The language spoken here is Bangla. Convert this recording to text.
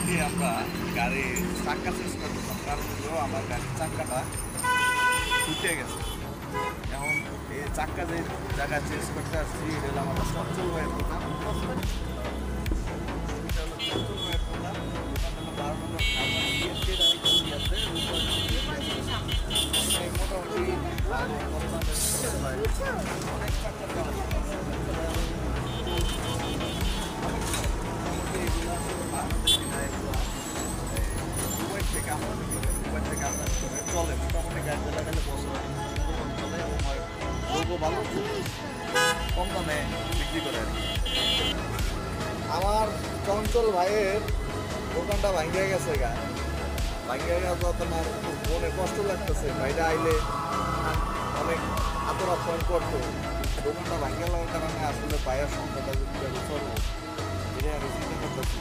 আজকে আমরা গাড়ির চাক্কা চেঞ্জ করতেছিলাম, কারণ হলো আমার গাড়ির চাক্কাটা ফুটে গেছে। এখন এই চাক্কা যে জায়গায় চেঞ্জ করতে আসছি, এটা হলো আমাদের চঞ্চল ভাইয়ের দোকান। এটা হলো চঞ্চল ভাইয়ের দোকান। দোকান হলো 12 নম্বর ঢাকা বিএনপি রানীগঞ্জ আছে। মোটামুটি অনেক চাক্কা দেওয়া দুবাই থেকে আমদানি করে, দুবাই থেকে আমদানি করে চলে মোটামুটি গাড়ি লাগালে বছর চলে এবং হয় লোকও ভালো, খুব কম দামে বিক্রি করে আর কি। আমার চঞ্চল ভাইয়ের দোকানটা ভাঙ্গিয়ে গেছে গা, ভাঙ্গিয়ে গেছে তোমার মনে কষ্ট লাগতেছে। ভাইরা আইলে অনেক আদর আপ্যায়ন করতো, দোকানটা ভাঙ্গিয়ে লাগার কারণে আসলে ভাইয়ের সংখ্যাটা যদি চলবো এটা আমি চিন্তা করতেছি।